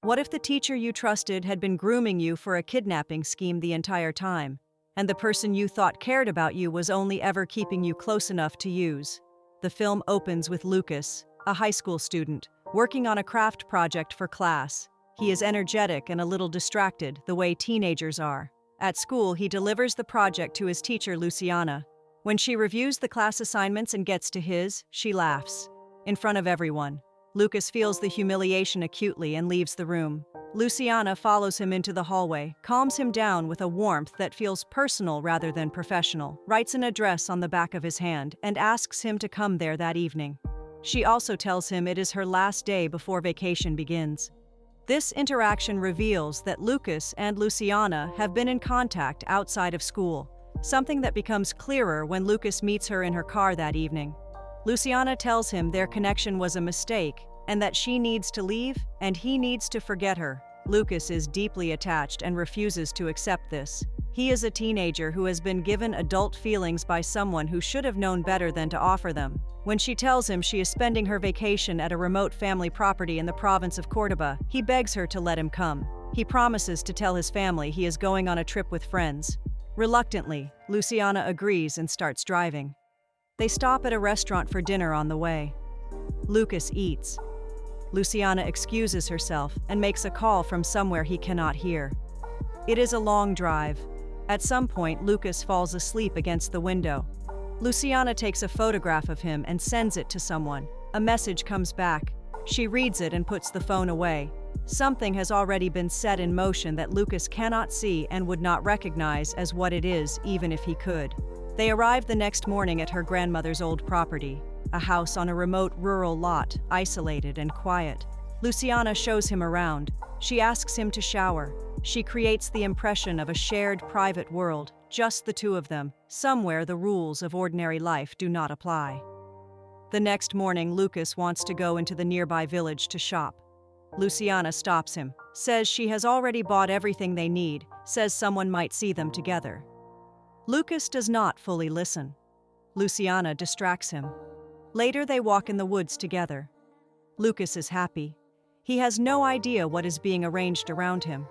What if the teacher you trusted had been grooming you for a kidnapping scheme the entire time, and the person you thought cared about you was only ever keeping you close enough to use? The film opens with Lucas, a high school student, working on a craft project for class. He is energetic and a little distracted, the way teenagers are. At school, he delivers the project to his teacher, Luciana. When she reviews the class assignments and gets to his, she laughs. In front of everyone. Lucas feels the humiliation acutely and leaves the room. Luciana follows him into the hallway, calms him down with a warmth that feels personal rather than professional, writes an address on the back of his hand, and asks him to come there that evening. She also tells him it is her last day before vacation begins. This interaction reveals that Lucas and Luciana have been in contact outside of school, something that becomes clearer when Lucas meets her in her car that evening. Luciana tells him their connection was a mistake and that she needs to leave and he needs to forget her. Lucas is deeply attached and refuses to accept this. He is a teenager who has been given adult feelings by someone who should have known better than to offer them. When she tells him she is spending her vacation at a remote family property in the province of Córdoba, he begs her to let him come. He promises to tell his family he is going on a trip with friends. Reluctantly, Luciana agrees and starts driving. They stop at a restaurant for dinner on the way. Lucas eats. Luciana excuses herself and makes a call from somewhere he cannot hear. It is a long drive. At some point, Lucas falls asleep against the window. Luciana takes a photograph of him and sends it to someone. A message comes back. She reads it and puts the phone away. Something has already been set in motion that Lucas cannot see and would not recognize as what it is even if he could. They arrive the next morning at her grandmother's old property, a house on a remote rural lot, isolated and quiet. Luciana shows him around. She asks him to shower. She creates the impression of a shared private world, just the two of them. Somewhere the rules of ordinary life do not apply. The next morning, Lucas wants to go into the nearby village to shop. Luciana stops him, says she has already bought everything they need, says someone might see them together. Lucas does not fully listen. Luciana distracts him. Later, they walk in the woods together. Lucas is happy. He has no idea what is being arranged around him.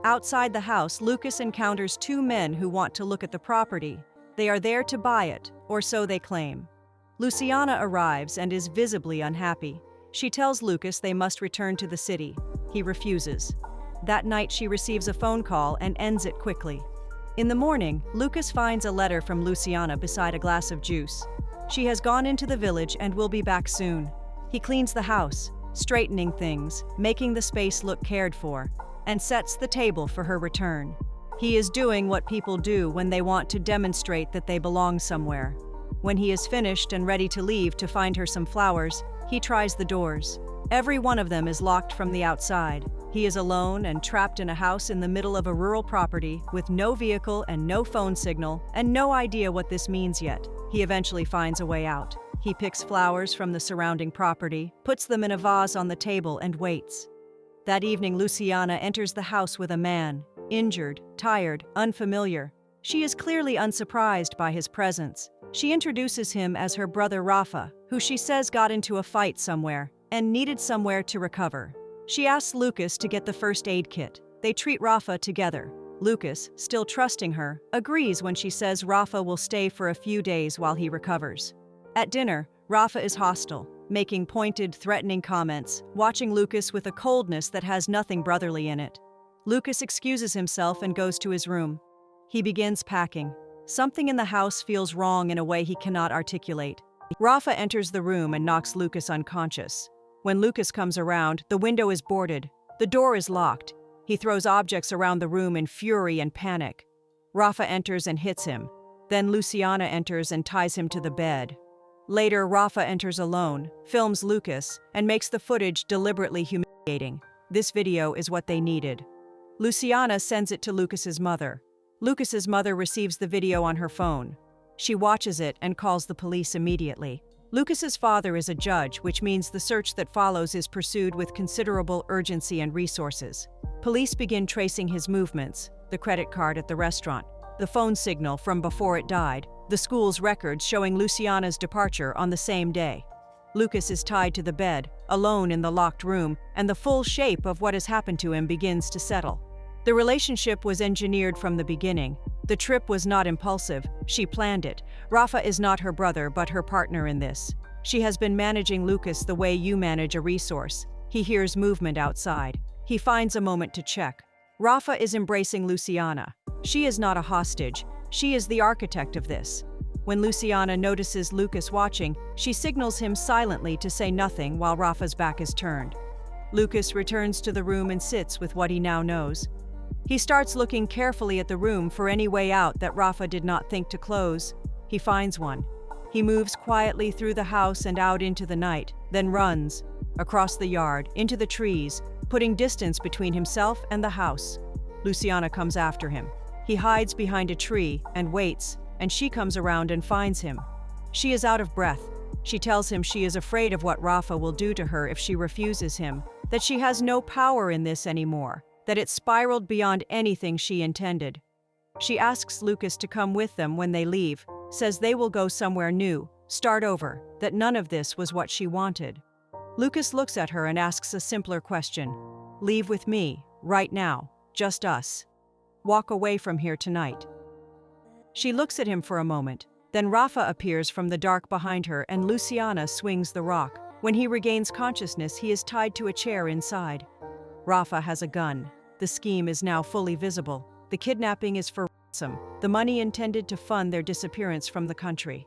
Outside the house, Lucas encounters two men who want to look at the property. They are there to buy it, or so they claim. Luciana arrives and is visibly unhappy. She tells Lucas they must return to the city. He refuses. That night, she receives a phone call and ends it quickly. In the morning, Lucas finds a letter from Luciana beside a glass of juice. She has gone into the village and will be back soon. He cleans the house, straightening things, making the space look cared for, and sets the table for her return. He is doing what people do when they want to demonstrate that they belong somewhere. When he is finished and ready to leave to find her some flowers, he tries the doors. Every one of them is locked from the outside. He is alone and trapped in a house in the middle of a rural property with no vehicle and no phone signal and no idea what this means yet. He eventually finds a way out. He picks flowers from the surrounding property, puts them in a vase on the table and waits. That evening, Luciana enters the house with a man, injured, tired, unfamiliar. She is clearly unsurprised by his presence. She introduces him as her brother Rafa, who she says got into a fight somewhere and needed somewhere to recover. She asks Lucas to get the first aid kit. They treat Rafa together. Lucas, still trusting her, agrees when she says Rafa will stay for a few days while he recovers. At dinner, Rafa is hostile, making pointed, threatening comments, watching Lucas with a coldness that has nothing brotherly in it. Lucas excuses himself and goes to his room. He begins packing. Something in the house feels wrong in a way he cannot articulate. Rafa enters the room and knocks Lucas unconscious. When Lucas comes around, the window is boarded. The door is locked. He throws objects around the room in fury and panic. Rafa enters and hits him. Then Luciana enters and ties him to the bed. Later, Rafa enters alone, films Lucas, and makes the footage deliberately humiliating. This video is what they needed. Luciana sends it to Lucas's mother. Lucas's mother receives the video on her phone. She watches it and calls the police immediately. Lucas's father is a judge, which means the search that follows is pursued with considerable urgency and resources. Police begin tracing his movements, the credit card at the restaurant, the phone signal from before it died, the school's records showing Luciana's departure on the same day. Lucas is tied to the bed, alone in the locked room, and the full shape of what has happened to him begins to settle. The relationship was engineered from the beginning. The trip was not impulsive. She planned it. Rafa is not her brother, but her partner in this. She has been managing Lucas the way you manage a resource. He hears movement outside. He finds a moment to check. Rafa is embracing Luciana. She is not a hostage. She is the architect of this. When Luciana notices Lucas watching, she signals him silently to say nothing while Rafa's back is turned. Lucas returns to the room and sits with what he now knows. He starts looking carefully at the room for any way out that Rafa did not think to close. He finds one. He moves quietly through the house and out into the night, then runs across the yard, into the trees, putting distance between himself and the house. Luciana comes after him. He hides behind a tree and waits, and she comes around and finds him. She is out of breath. She tells him she is afraid of what Rafa will do to her if she refuses him, that she has no power in this anymore, that it spiraled beyond anything she intended. She asks Lucas to come with them when they leave, says they will go somewhere new, start over, that none of this was what she wanted. Lucas looks at her and asks a simpler question. Leave with me, right now, just us. Walk away from here tonight. She looks at him for a moment. Then Rafa appears from the dark behind her and Luciana swings the rock. When he regains consciousness, he is tied to a chair inside. Rafa has a gun. The scheme is now fully visible. The kidnapping is for ransom, the money intended to fund their disappearance from the country.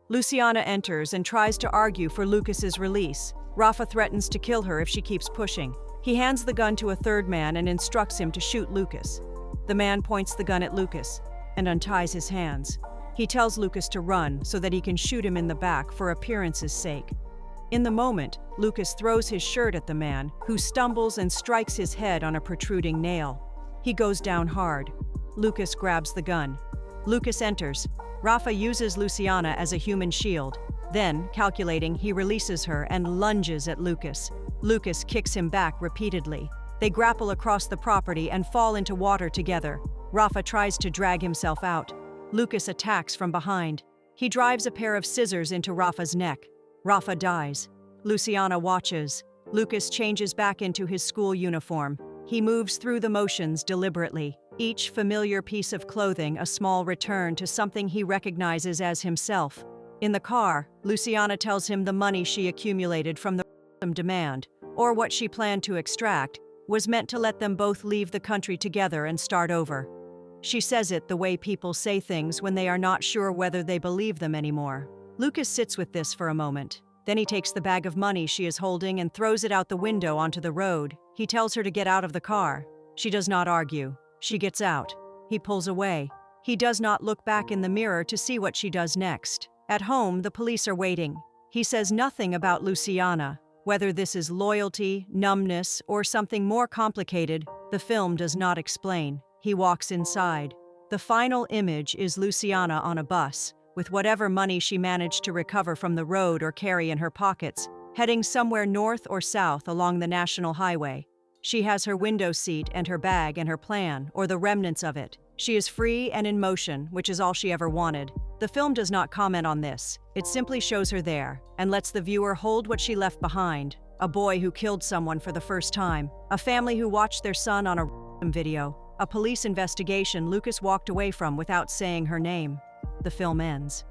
Luciana enters and tries to argue for Lucas's release. Rafa threatens to kill her if she keeps pushing. He hands the gun to a third man and instructs him to shoot Lucas. The man points the gun at Lucas and unties his hands. He tells Lucas to run so that he can shoot him in the back for appearance's sake. In the moment, Lucas throws his shirt at the man, who stumbles and strikes his head on a protruding nail. He goes down hard. Lucas grabs the gun. Lucas enters. Rafa uses Luciana as a human shield. Then, calculating, he releases her and lunges at Lucas. Lucas kicks him back repeatedly. They grapple across the property and fall into water together. Rafa tries to drag himself out. Lucas attacks from behind. He drives a pair of scissors into Rafa's neck. Rafa dies. Luciana watches. Lucas changes back into his school uniform. He moves through the motions deliberately. Each familiar piece of clothing a small return to something he recognizes as himself. In the car, Luciana tells him the money she accumulated from the demand, or what she planned to extract, was meant to let them both leave the country together and start over. She says it the way people say things when they are not sure whether they believe them anymore. Lucas sits with this for a moment. Then he takes the bag of money she is holding and throws it out the window onto the road. He tells her to get out of the car. She does not argue. She gets out. He pulls away. He does not look back in the mirror to see what she does next. At home, the police are waiting. He says nothing about Luciana. Whether this is loyalty, numbness, or something more complicated, the film does not explain. He walks inside. The final image is Luciana on a bus, with whatever money she managed to recover from the road or carry in her pockets, heading somewhere north or south along the national highway. She has her window seat and her bag and her plan, or the remnants of it. She is free and in motion, which is all she ever wanted. The film does not comment on this. It simply shows her there, and lets the viewer hold what she left behind. A boy who killed someone for the first time. A family who watched their son on a video. A police investigation Lucas walked away from without saying her name. The film ends.